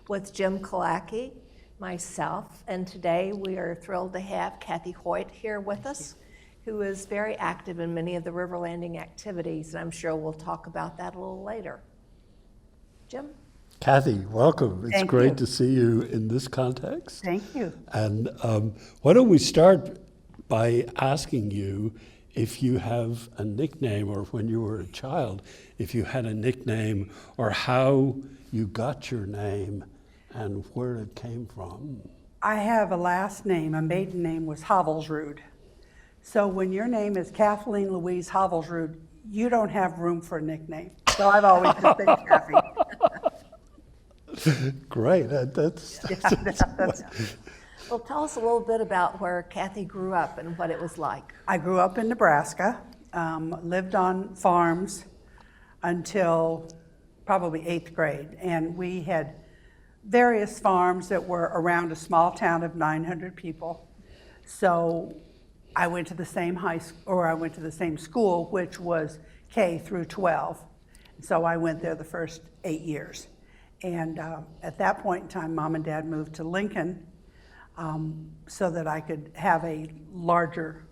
with Jim Kalaki, myself, and today we are thrilled to have Kathy Hoyt here with us, who is very active in many of the river landing activities, and I'm sure we'll talk about that a little later. Jim? Kathy, welcome. It's Thank great you. to see you in this context. Thank you. And why don't we start by asking you if you have a nickname, or when you were a child, if you had a nickname, or how you got your name and where it came from. I have a last name. A maiden name was Havelsrud. So when your name is Kathleen Louise Havelsrud, you don't have room for a nickname. So I've always just been Kathy. Great. That's Well, tell us a little bit about where Kathy grew up and what it was like. I grew up in Nebraska, lived on farms until probably 8th grade. And we had various farms that were around a small town of 900 people. So I went to the same school, which was K through 12. So I went there the first 8 years. And at that point in time, Mom and Dad moved to Lincoln so that I could have a larger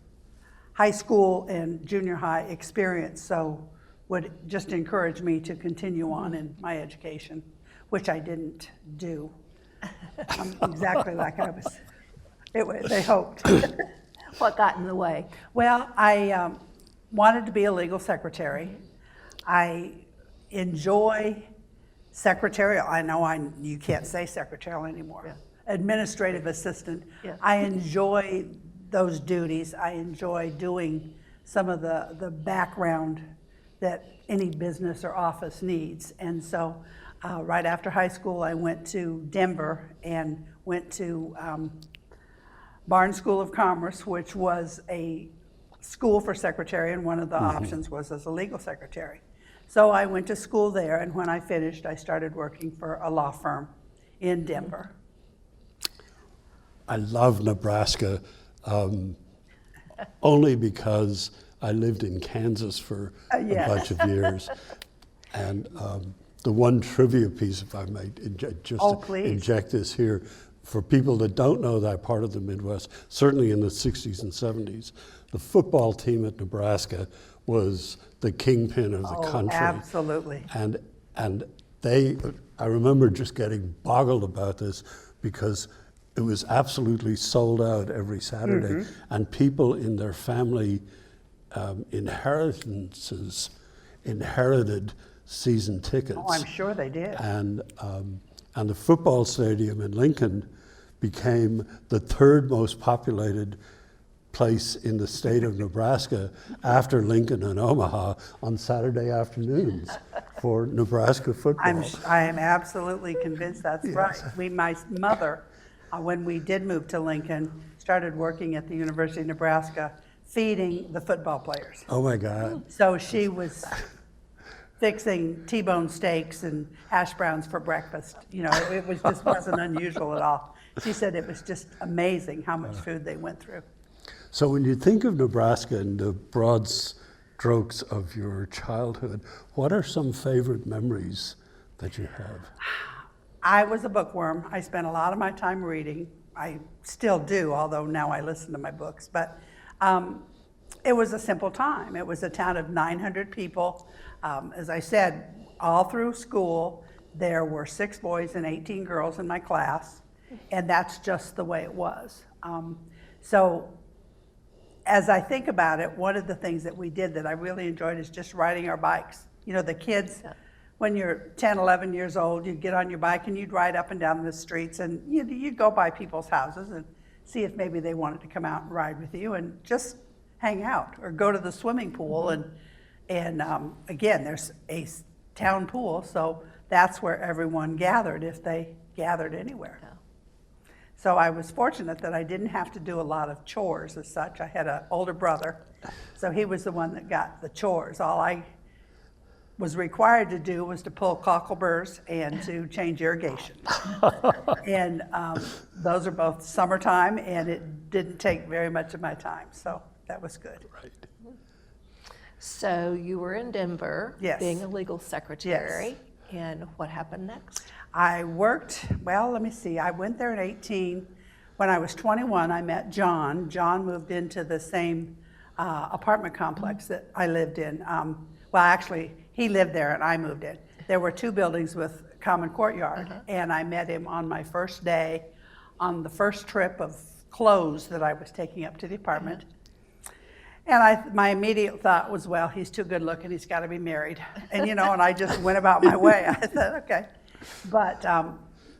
high school and junior high experience. So would just encourage me to continue on in my education, which I didn't do exactly like they hoped. What got in the way? Well, I wanted to be a legal secretary. I enjoy secretarial. I know you can't say secretarial anymore. Yeah. Administrative assistant. Yeah. I enjoy those duties. I enjoy doing some of the background that any business or office needs. And so right after high school, I went to Denver and went to Barnes School of Commerce, which was a school for secretary, and one of the options was as a legal secretary. So I went to school there, and when I finished, I started working for a law firm in Denver. I love Nebraska only because I lived in Kansas for Yes. a bunch of years. And the one trivia piece, if I might Please. inject this here, for people that don't know that part of the Midwest, certainly in the 60s and 70s, the football team at Nebraska was the kingpin of the country. Absolutely. And I remember just getting boggled about this because it was absolutely sold out every Saturday, and people in their family inheritances inherited season tickets. Oh, I'm sure they did. And the football stadium in Lincoln became the third most populated place in the state of Nebraska after Lincoln and Omaha on Saturday afternoons for Nebraska football. I am absolutely convinced that's right. My mother, when we did move to Lincoln, started working at the University of Nebraska feeding the football players. Oh my God. So she was fixing T-bone steaks and hash browns for breakfast. You know, it was just wasn't unusual at all. She said it was just amazing how much food they went through. So when you think of Nebraska and the broad strokes of your childhood, what are some favorite memories that you have? I was a bookworm. I spent a lot of my time reading. I still do, although now I listen to my books. But it was a simple time. It was a town of 900 people. As I said, all through school, there were 6 boys and 18 girls in my class, and that's just the way it was. So as I think about it, one of the things that we did that I really enjoyed is just riding our bikes. You know, the kids, when you're 10, 11 years old, you'd get on your bike and you'd ride up and down the streets, and you'd go by people's houses and see if maybe they wanted to come out and ride with you and just hang out or go to the swimming pool. And again, there's a town pool, so that's where everyone gathered if they gathered anywhere. So I was fortunate that I didn't have to do a lot of chores as such. I had an older brother, so he was the one that got the chores. All I was required to do was to pull cockleburs and to change irrigation. And those are both summertime, and it didn't take very much of my time, so that was good. Right. So you were in Denver, Yes. being a legal secretary, and what happened next? I worked, well, let me see, I went there in 18. When I was 21, I met John. John moved into the same apartment complex that I lived in. Well, actually, he lived there and I moved in. There were 2 buildings with common courtyard, and I met him on my first day on the first trip of clothes that I was taking up to the apartment. And my immediate thought was, well, he's too good looking, he's got to be married. And and I just went about my way. I thought, okay. But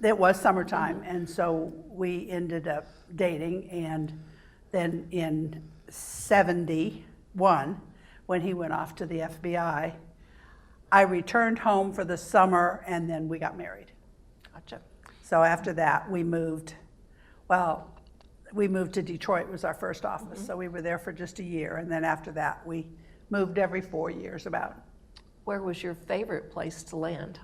it was summertime, and so we ended up dating. And then in 71, when he went off to the FBI, I returned home for the summer, and then we got married. Gotcha. So after that, we moved to Detroit, was our first office. So we were there for just a year, and then after that, we moved every 4 years about. Where was your favorite place to land?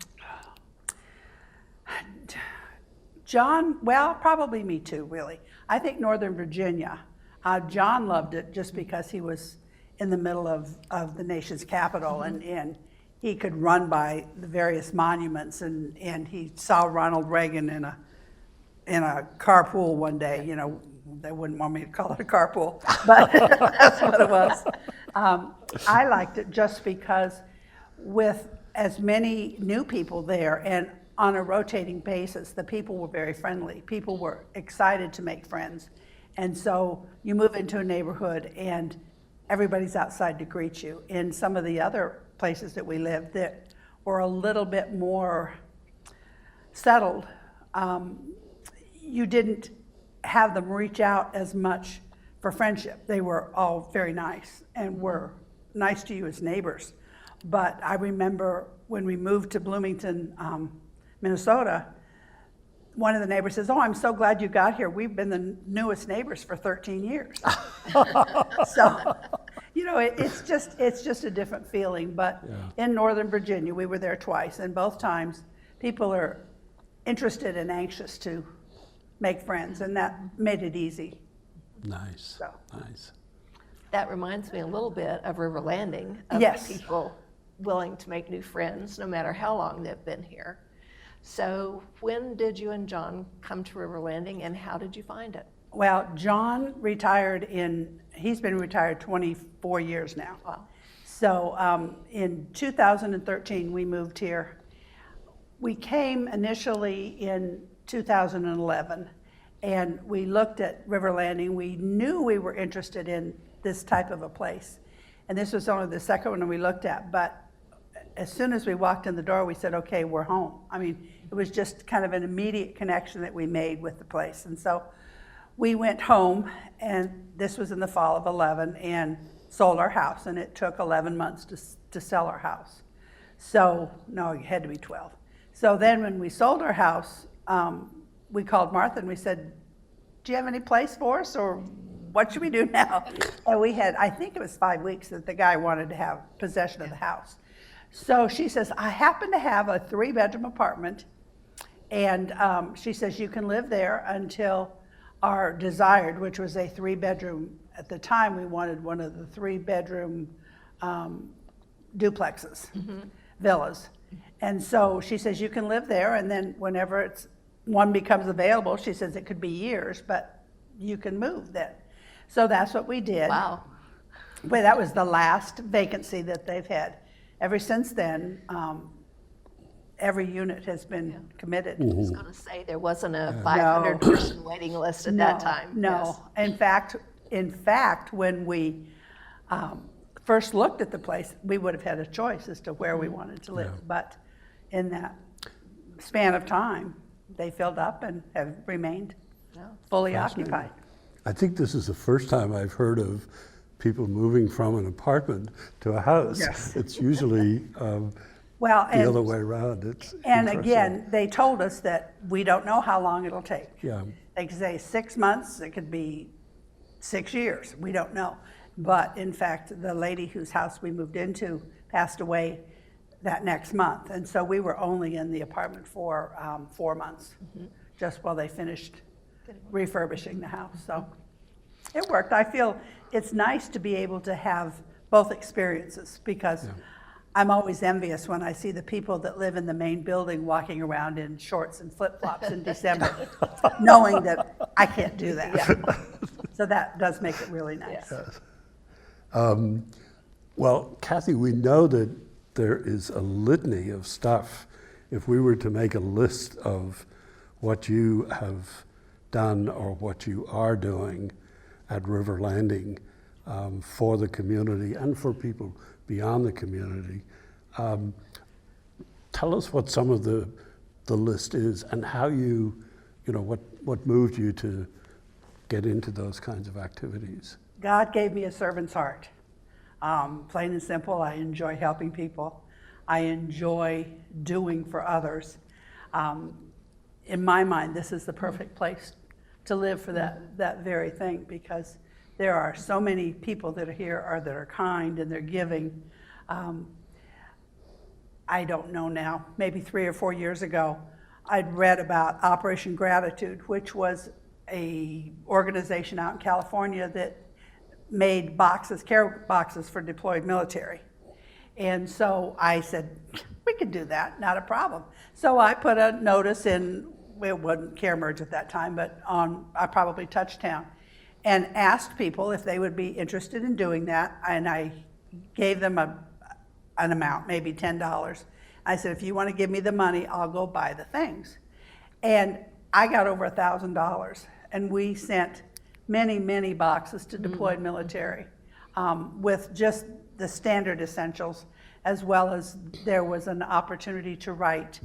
John, well, probably me too, really. I think Northern Virginia. John loved it just because he was in the middle of the nation's capital, and he could run by the various monuments, and he saw Ronald Reagan in a carpool one day. They wouldn't want me to call it a carpool, but that's what it was. I liked it just because with as many new people there and on a rotating basis, the people were very friendly. People were excited to make friends. And so you move into a neighborhood and everybody's outside to greet you. In some of the other places that we lived that were a little bit more settled, you didn't have them reach out as much for friendship. They were all very nice and were nice to you as neighbors. But I remember when we moved to Bloomington, Minnesota, one of the neighbors says, "Oh, I'm so glad you got here. We've been the newest neighbors for 13 years." So, it's just a different feeling. But in Northern Virginia, we were there twice, and both times people are interested and anxious to make friends, and that made it easy. Nice. So. Nice. That reminds me a little bit of River Landing, of Yes. people willing to make new friends no matter how long they've been here. So when did you and John come to River Landing, and how did you find it? Well, John retired he's been retired 24 years now. Wow. So in 2013, we moved here. We came initially in 2011, and we looked at River Landing. We knew we were interested in this type of a place. And this was only the second one we looked at, but as soon as we walked in the door, we said, okay, we're home. I mean, it was just kind of an immediate connection that we made with the place. And so we went home, and this was in the fall of 11, and sold our house, and it took 11 months to sell our house. So, no, it had to be 12. So then when we sold our house, we called Martha and we said, do you have any place for us, or what should we do now? And we had, I think it was 5 weeks that the guy wanted to have possession of the house. So she says, I happen to have a 3-bedroom apartment, and she says you can live there until our desired, which was a 3-bedroom. At the time, we wanted one of the 3-bedroom duplexes, villas. And so she says you can live there, and then whenever one becomes available, she says it could be years, but you can move then. So that's what we did. Wow. But that was the last vacancy that they've had. Ever since then, every unit has been committed. I was going to say there wasn't a 500-person waiting list at that time. No. Yes. In fact, when we first looked at the place, we would have had a choice as to where we wanted to live. But in that span of time, they filled up and have remained fully occupied. I think this is the first time I've heard of people moving from an apartment to a house. Yes. It's usually the other way around. And again, they told us that we don't know how long it'll take. Yeah. They could say 6 months, it could be 6 years, we don't know. But in fact, the lady whose house we moved into passed away that next month. And so we were only in the apartment for 4 months, just while they finished refurbishing the house. So it worked. I feel it's nice to be able to have both experiences, because I'm always envious when I see the people that live in the main building walking around in shorts and flip-flops in December, knowing that I can't do that. So that does make it really nice. Well, Kathy, we know that there is a litany of stuff. If we were to make a list of what you have done or what you are doing at River Landing for the community and for people beyond the community, tell us what some of the list is and how what moved you to get into those kinds of activities. God gave me a servant's heart. Plain and simple, I enjoy helping people. I enjoy doing for others. In my mind, this is the perfect place to live for that very thing, because there are so many people that are here that are kind and they're giving. I don't know now, maybe 3 or 4 years ago, I'd read about Operation Gratitude, which was a organization out in California that made care boxes for deployed military. And so I said, we could do that, not a problem. So I put a notice in, it wasn't Care Merge at that time, but on probably Touchtown, and asked people if they would be interested in doing that. And I gave them an amount, maybe $10. I said, if you want to give me the money, I'll go buy the things. And I got over $1,000, and we sent many, many boxes to deployed military with just the standard essentials, as well as there was an opportunity to write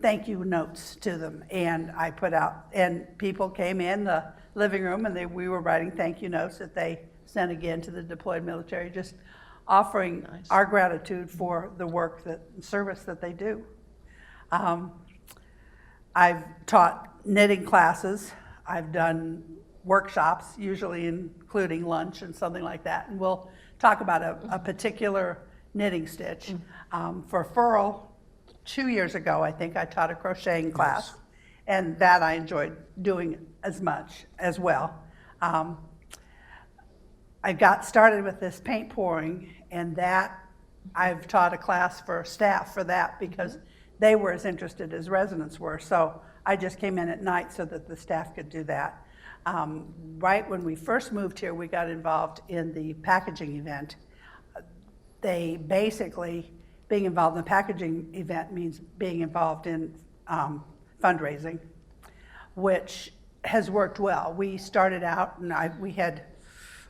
thank you notes to them. And I put out, and people came in the living room and we were writing thank you notes that they sent again to the deployed military, just offering our gratitude for the work service that they do. I've taught knitting classes. I've done workshops, usually including lunch and something like that. And we'll talk about a particular knitting stitch. For furl, 2 years ago, I think I taught a crocheting class, and that I enjoyed doing as much as well. I got started with this paint pouring, and that I've taught a class for staff for that because they were as interested as residents were. So I just came in at night so that the staff could do that. Right when we first moved here, we got involved in the packaging event. They basically, being involved in the packaging event means being involved in fundraising, which has worked well. We started out and we had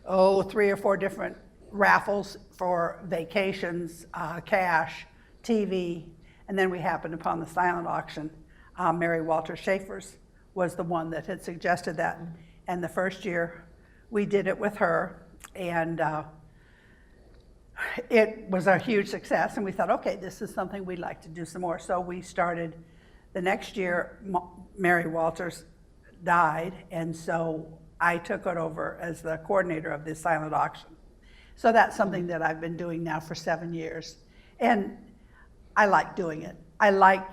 3 or 4 different raffles for vacations, cash, TV, and then we happened upon the silent auction. Mary Walter Schaefer's was the one that had suggested that. And the first year we did it with her, and it was a huge success, and we thought, okay, this is something we'd like to do some more. So we started the next year. Mary Walters died, and so I took it over as the coordinator of this silent auction. So that's something that I've been doing now for 7 years, and I like doing it. I like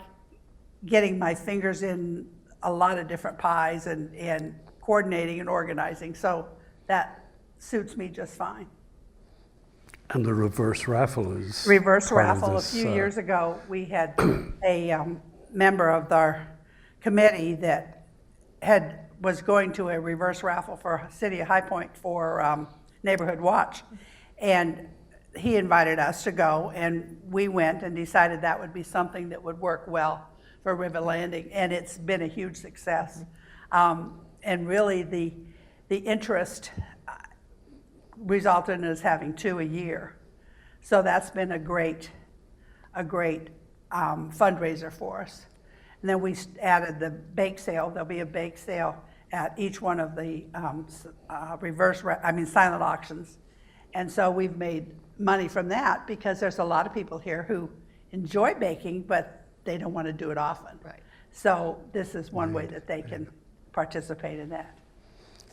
getting my fingers in a lot of different pies and coordinating and organizing, so that suits me just fine. And the reverse raffle is Reverse part of raffle, this, a few years ago, we had a member of our committee that was going to a reverse raffle for City of High Point for Neighborhood Watch, and he invited us to go, and we went and decided that would be something that would work well for River Landing, and it's been a huge success. And really the interest resulted in us having 2 a year. So that's been a great fundraiser for us. And then we added the bake sale. There'll be a bake sale at each one of the silent auctions. And so we've made money from that because there's a lot of people here who enjoy baking, but they don't want to do it often. Right. So this is one way that they can participate in that.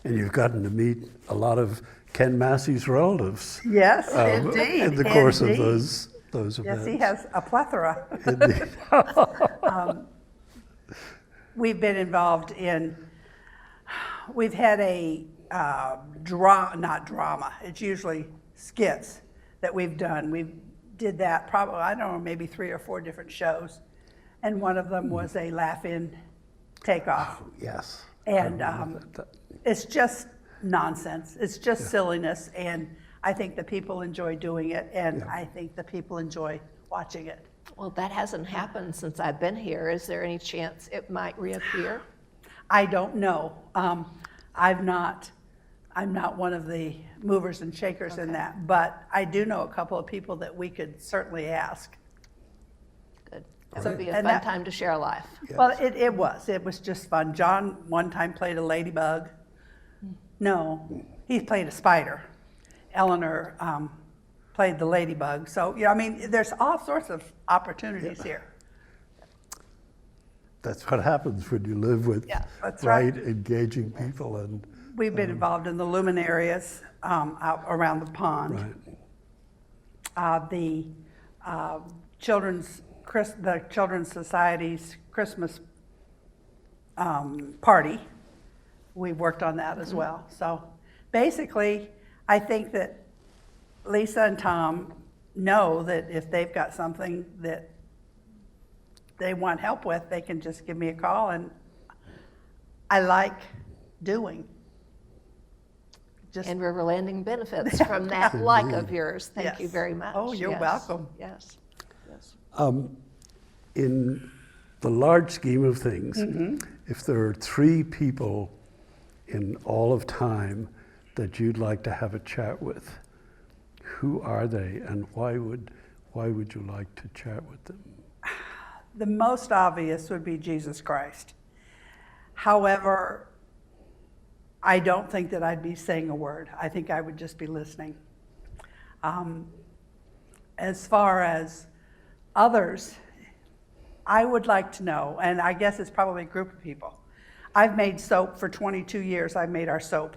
And you've gotten to meet a lot of Ken Massey's relatives. Yes, indeed. In the course indeed. of those events. Yes, he has a plethora. We've been involved in, we've had a not drama, it's usually skits that we've done. We've did that probably, I don't know, maybe 3 or 4 different shows. And one of them was a laugh-in takeoff. Yes. And it's just nonsense. It's just silliness. And I think the people enjoy doing it. And I think the people enjoy watching it. Well, that hasn't happened since I've been here. Is there any chance it might reappear? I don't know. I'm not one of the movers and shakers in that, but I do know a couple of people that we could certainly ask. Good. That So- would be a and fun that- time to share a life. Yes. Well, it was just fun. John one time played a ladybug. No, he played a spider. Eleanor played the ladybug. So, I mean, there's all sorts of opportunities here. That's what happens when you live with That's right. engaging people. And We've been involved in the lumen areas out around the pond. right. The Children's Society's Christmas party, we worked on that as well. So basically, I think that Lisa and Tom know that if they've got something that they want help with, they can just give me a call, and I like doing. Just And River Landing benefits from that like of yours. Thank you Yes. very much. Oh, you're Yes. welcome. Yes. Yes. In the large scheme of things, if there are 3 people in all of time that you'd like to have a chat with, who are they, and why would you like to chat with them? The most obvious would be Jesus Christ. However, I don't think that I'd be saying a word. I think I would just be listening. As far as others, I would like to know, and I guess it's probably a group of people. I've made soap for 22 years. I've made our soap,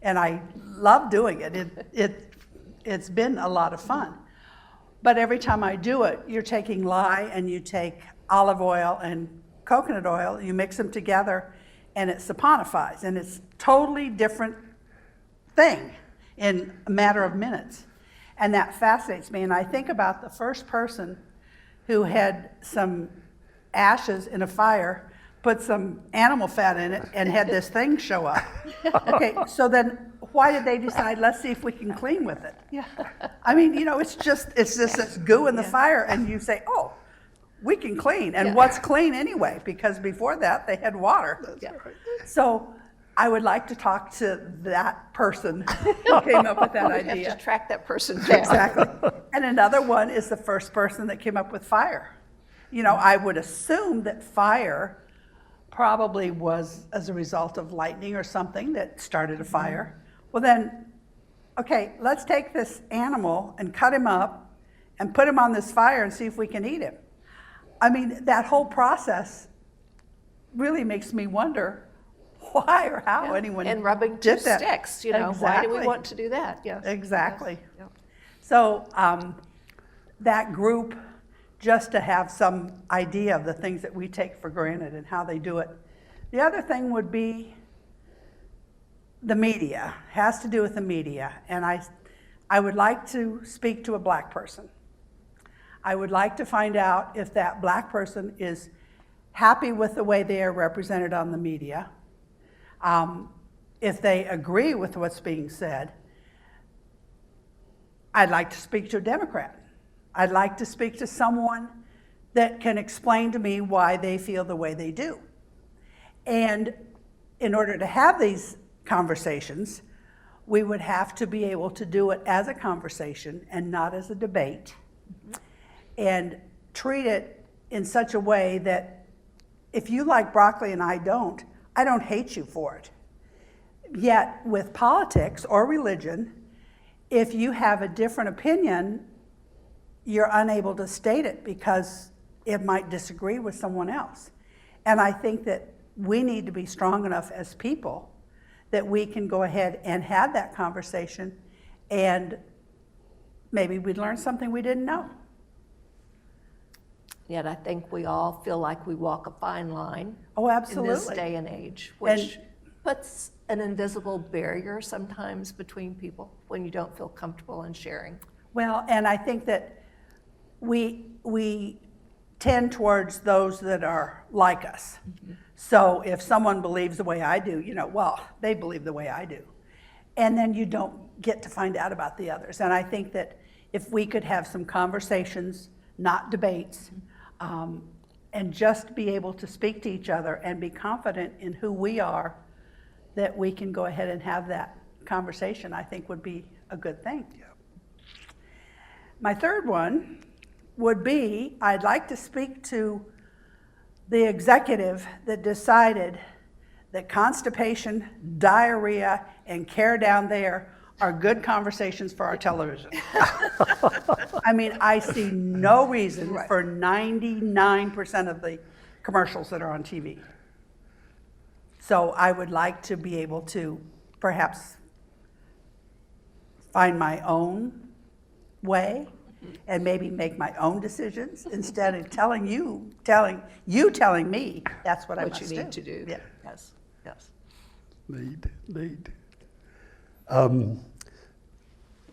and I love doing it. It's been a lot of fun. But every time I do it, you're taking lye and you take olive oil and coconut oil, you mix them together, and it saponifies, and it's totally different thing in a matter of minutes. And that fascinates me, and I think about the first person who had some ashes in a fire, put some animal fat in it, and had this thing show up. Okay, so then why did they decide, let's see if we can clean with it? Yeah. I mean, it's just this goo in the fire, and you say, oh, we can clean. And what's clean anyway? Because before that, they had water. Yeah. So I would like to talk to that person who came up with that We have idea. to track that person down. Exactly. And another one is the first person that came up with fire. I would assume that fire probably was as a result of lightning or something that started a fire. Well then, okay, let's take this animal and cut him up and put him on this fire and see if we can eat him. I mean, that whole process really makes me wonder why or how anyone And rubbing 2 did that. sticks, why do we Exactly. want to do that? Yes. Exactly. Yes. So that group, just to have some idea of the things that we take for granted and how they do it. The other thing would be the media, has to do with the media. And I would like to speak to a Black person. I would like to find out if that Black person is happy with the way they are represented on the media, if they agree with what's being said. I'd like to speak to a Democrat. I'd like to speak to someone that can explain to me why they feel the way they do. And in order to have these conversations, we would have to be able to do it as a conversation and not as a debate, and treat it in such a way that if you like broccoli and I don't hate you for it. Yet with politics or religion, if you have a different opinion, you're unable to state it because it might disagree with someone else. And I think that we need to be strong enough as people that we can go ahead and have that conversation, and maybe we'd learn something we didn't know. Yet I think we all feel like we walk a fine line Oh, in absolutely. this day and age, which puts an invisible barrier sometimes between people when you don't feel comfortable in sharing. Well, and I think that we tend towards those that are like us. So if someone believes the way I do, well, they believe the way I do. And then you don't get to find out about the others. And I think that if we could have some conversations, not debates, and just be able to speak to each other and be confident in who we are, that we can go ahead and have that conversation, I think would be a good thing. Yeah. My third one would be, I'd like to speak to the executive that decided that constipation, diarrhea, and care down there are good conversations for our television. I mean, I see no reason for 99% of the commercials that are on TV. So I would like to be able to perhaps find my own way and maybe make my own decisions instead of telling me that's what I must do. What you need to do. Yeah. Yes, yes. Lead.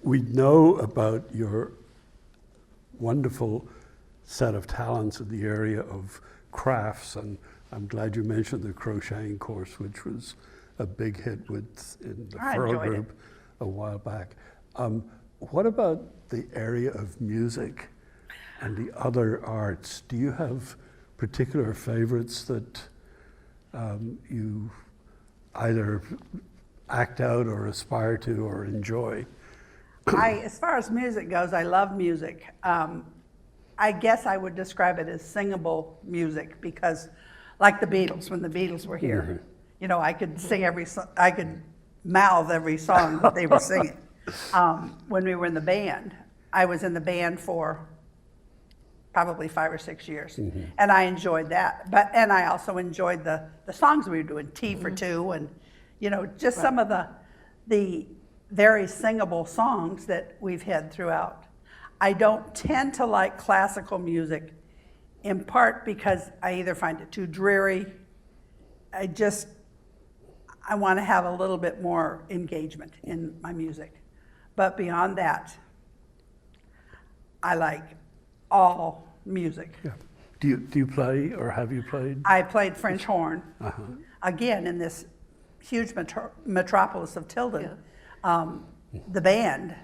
We know about your wonderful set of talents in the area of crafts, and I'm glad you mentioned the crocheting course, which was a big hit in the Furl group a while back. What about the area of music and the other arts? Do you have particular favorites that you either act out or aspire to or enjoy? As far as music goes, I love music. I guess I would describe it as singable music because, like the Beatles, when the Beatles were here, I could sing I could mouth every song that they were singing. When we were in the band, I was in the band for probably 5 or 6 years, and I enjoyed that. And I also enjoyed the songs we were doing, Tea for Two, and just some of the very singable songs that we've had throughout. I don't tend to like classical music, in part because I either find it too dreary. I want to have a little bit more engagement in my music. But beyond that, I like all music. Yeah. Do you play, or have you played? I played French horn, again, in this huge metropolis of Tilden. The band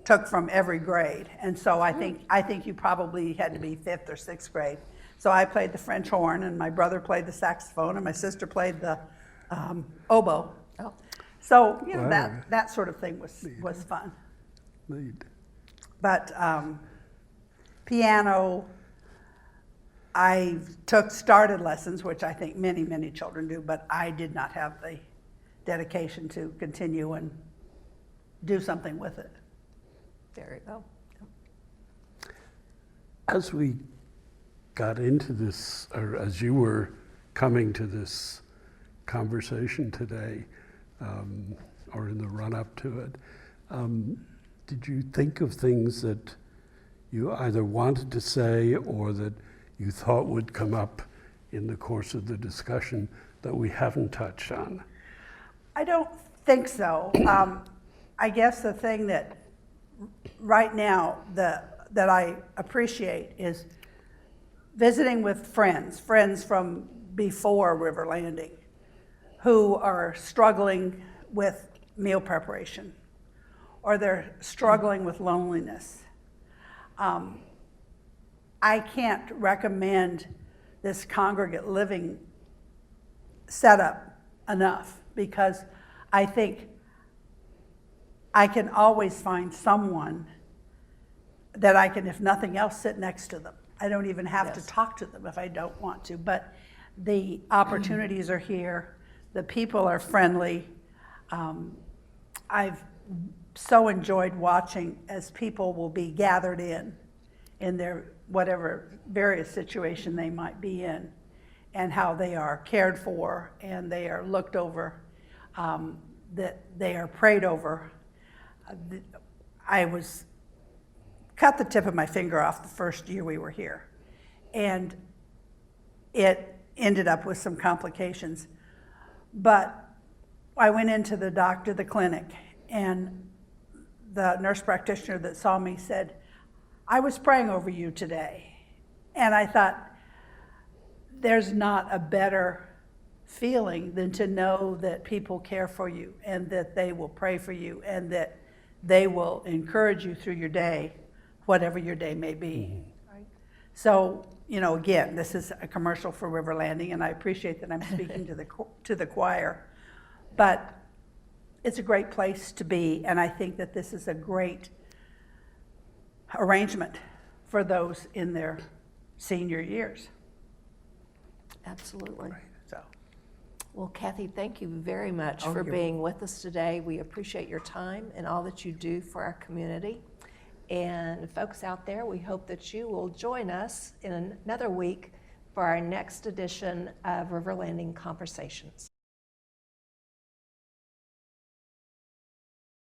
took from every grade, and so I think you probably had to be 5th or 6th grade. So I played the French horn, and my brother played the saxophone, and my sister played the oboe. Oh. So Wow. that sort of thing was fun. Lead. But piano, I started lessons, which I think many, many children do, but I did not have the dedication to continue and do something with it. There you go. As we got into this, or as you were coming to this conversation today, or in the run-up to it, did you think of things that you either wanted to say or that you thought would come up in the course of the discussion that we haven't touched on? I don't think so. I guess the thing that right now that I appreciate is visiting with friends from before River Landing who are struggling with meal preparation, or they're struggling with loneliness. I can't recommend this congregate living setup enough, because I think I can always find someone that I can, if nothing else, sit next to them. I don't even have to talk to them if I don't want to, but the opportunities are here. The people are friendly. I've so enjoyed watching as people will be gathered in their whatever various situation they might be in, and how they are cared for and they are looked over, that they are prayed over. I was cut the tip of my finger off the first year we were here, and it ended up with some complications. But I went into the clinic, and the nurse practitioner that saw me said, I was praying over you today, and I thought, there's not a better feeling than to know that people care for you and that they will pray for you and that they will encourage you through your day, whatever your day may be. Right. So, again, this is a commercial for River Landing, and I appreciate that I'm speaking to the choir, but it's a great place to be, and I think that this is a great arrangement for those in their senior years. Absolutely. So, Well, Kathy, thank you very much for you're- being with us today. We appreciate your time and all that you do for our community. And folks out there, we hope that you will join us in another week for our next edition of River Landing Conversations.